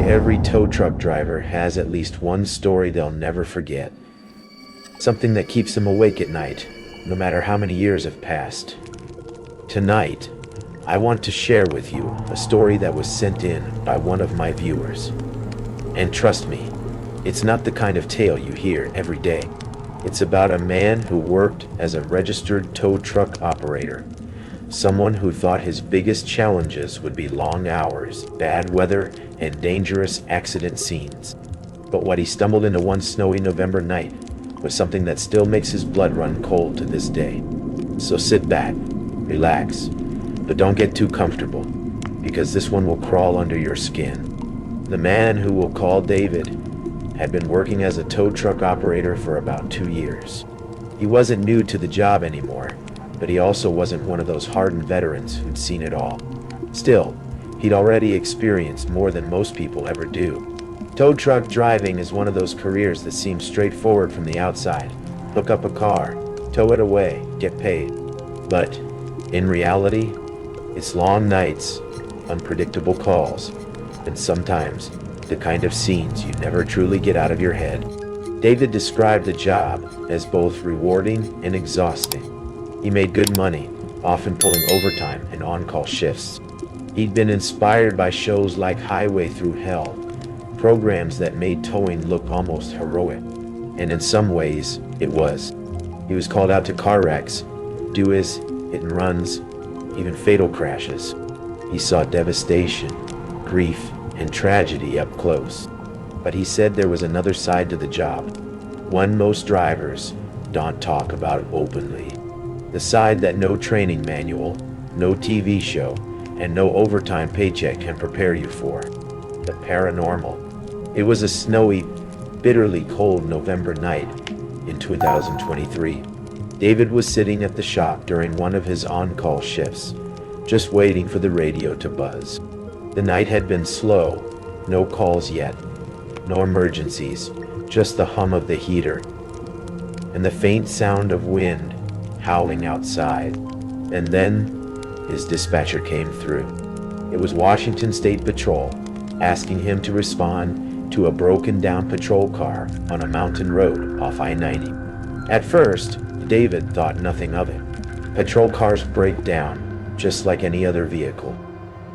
say every tow truck driver has at least one story they'll never forget. Something that keeps them awake at night, no matter how many years have passed. Tonight, I want to share with you a story that was sent in by one of my viewers. And trust me, it's not the kind of tale you hear every day. It's about a man who worked as a registered tow truck operator. Someone who thought his biggest challenges would be long hours, bad weather, and dangerous accident scenes. But what he stumbled into one snowy November night was something that still makes his blood run cold to this day. So sit back, relax, but don't get too comfortable, because this one will crawl under your skin. The man who we'll call David had been working as a tow truck operator for about 2 years. He wasn't new to the job anymore, but he also wasn't one of those hardened veterans who'd seen it all. Still, he'd already experienced more than most people ever do. Tow truck driving is one of those careers that seems straightforward from the outside. Hook up a car, tow it away, get paid. But in reality, it's long nights, unpredictable calls, and sometimes the kind of scenes you never truly get out of your head. David described the job as both rewarding and exhausting. He made good money, often pulling overtime and on-call shifts. He'd been inspired by shows like Highway Through Hell, programs that made towing look almost heroic. And in some ways, it was. He was called out to car wrecks, hit and runs, even fatal crashes. He saw devastation, grief, and tragedy up close. But he said there was another side to the job, one most drivers don't talk about openly. The side that no training manual, no TV show, and no overtime paycheck can prepare you for. The paranormal. It was a snowy, bitterly cold November night in 2023. David was sitting at the shop during one of his on-call shifts, just waiting for the radio to buzz. The night had been slow, no calls yet, no emergencies, just the hum of the heater, and the faint sound of wind howling outside. And then his dispatcher came through. It was Washington State Patrol, asking him to respond to a broken down patrol car on a mountain road off I-90. At first, David thought nothing of it. Patrol cars break down, just like any other vehicle.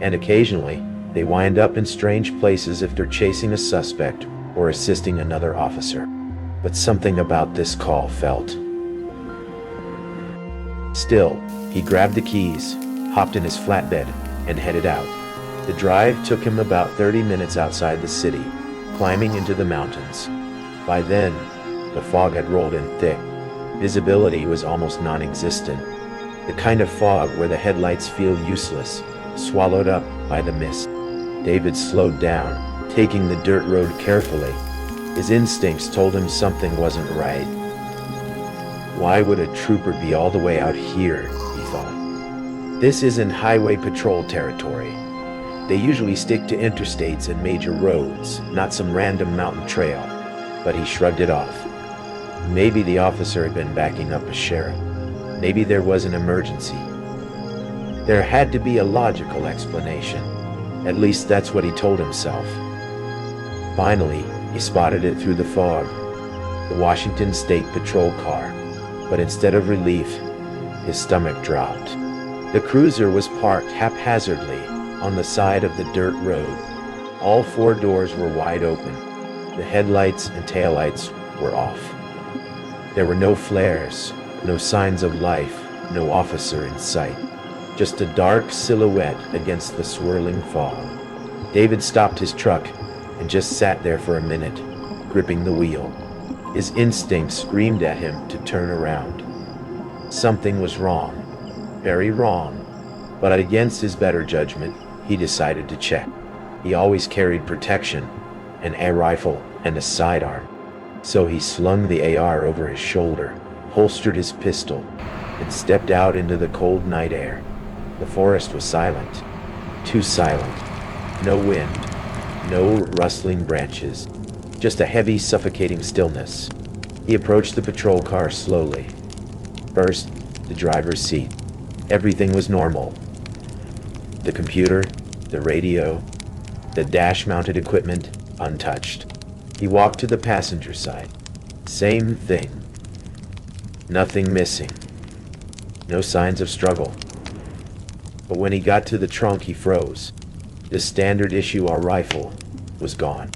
And occasionally, they wind up in strange places if they're chasing a suspect or assisting another officer. But something about this call felt. Still, he grabbed the keys, hopped in his flatbed, and headed out. The drive took him about 30 minutes outside the city, climbing into the mountains. By then, the fog had rolled in thick. Visibility was almost non-existent. The kind of fog where the headlights feel useless, swallowed up by the mist. David slowed down, taking the dirt road carefully. His instincts told him something wasn't right. Why would a trooper be all the way out here, he thought. This isn't highway patrol territory. They usually stick to interstates and major roads, not some random mountain trail. But he shrugged it off. Maybe the officer had been backing up a sheriff. Maybe there was an emergency. There had to be a logical explanation. At least that's what he told himself. Finally, he spotted it through the fog. The Washington State Patrol car. But instead of relief, his stomach dropped. The cruiser was parked haphazardly on the side of the dirt road. All 4 doors were wide open. The headlights and taillights were off. There were no flares, no signs of life, no officer in sight. Just a dark silhouette against the swirling fog. David stopped his truck and just sat there for a minute, gripping the wheel. His instincts screamed at him to turn around. Something was wrong, very wrong, but against his better judgment, he decided to check. He always carried protection, an air rifle and a sidearm. So he slung the AR over his shoulder, holstered his pistol, and stepped out into the cold night air. The forest was silent, too silent. No wind, no rustling branches, just a heavy, suffocating stillness. He approached the patrol car slowly. First, the driver's seat. Everything was normal. The computer, the radio, the dash-mounted equipment untouched. He walked to the passenger side. Same thing. Nothing missing. No signs of struggle. But when he got to the trunk, he froze. The standard issue R rifle was gone.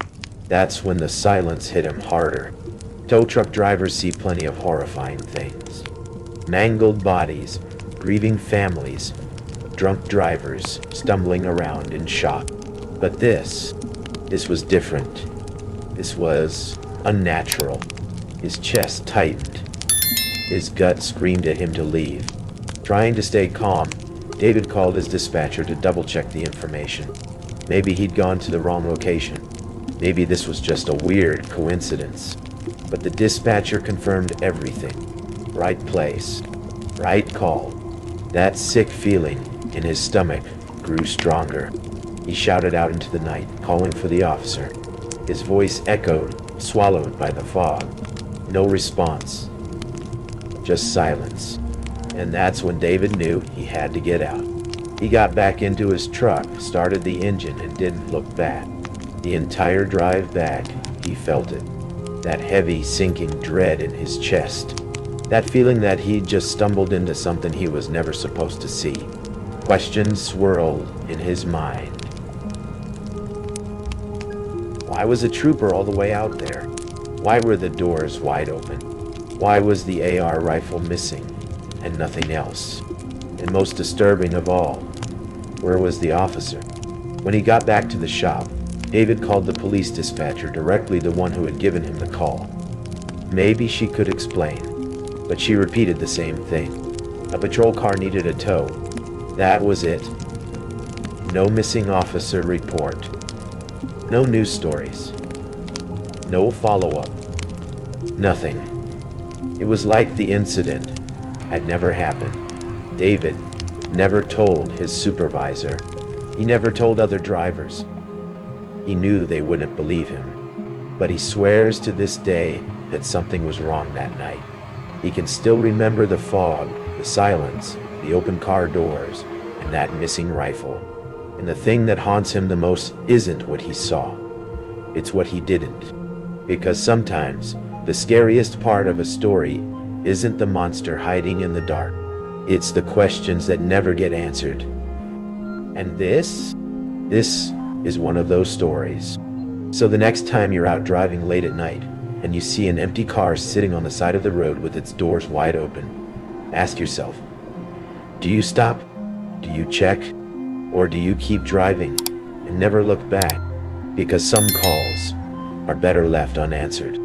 That's when the silence hit him harder. Tow truck drivers see plenty of horrifying things. Mangled bodies, grieving families, drunk drivers stumbling around in shock. But this was different. This was unnatural. His chest tightened. His gut screamed at him to leave. Trying to stay calm, David called his dispatcher to double-check the information. Maybe he'd gone to the wrong location. Maybe this was just a weird coincidence. But the dispatcher confirmed everything. Right place. Right call. That sick feeling in his stomach grew stronger. He shouted out into the night, calling for the officer. His voice echoed, swallowed by the fog. No response. Just silence. And that's when David knew he had to get out. He got back into his truck, started the engine, and didn't look back. The entire drive back, he felt it. That heavy, sinking dread in his chest. That feeling that he'd just stumbled into something he was never supposed to see. Questions swirled in his mind. Why was a trooper all the way out there? Why were the doors wide open? Why was the AR rifle missing and nothing else? And most disturbing of all, where was the officer? When he got back to the shop, David called the police dispatcher, directly the one who had given him the call. Maybe she could explain, but she repeated the same thing. A patrol car needed a tow. That was it. No missing officer report. No news stories. No follow-up. Nothing. It was like the incident had never happened. David never told his supervisor. He never told other drivers. He knew they wouldn't believe him. But he swears to this day that something was wrong that night. He can still remember the fog, the silence, the open car doors, and that missing rifle. And the thing that haunts him the most isn't what he saw. It's what he didn't. Because sometimes the scariest part of a story isn't the monster hiding in the dark. It's the questions that never get answered. And this is one of those stories. So the next time you're out driving late at night and you see an empty car sitting on the side of the road with its doors wide open, ask yourself, do you stop? Do you check? Or do you keep driving and never look back? Because some calls are better left unanswered.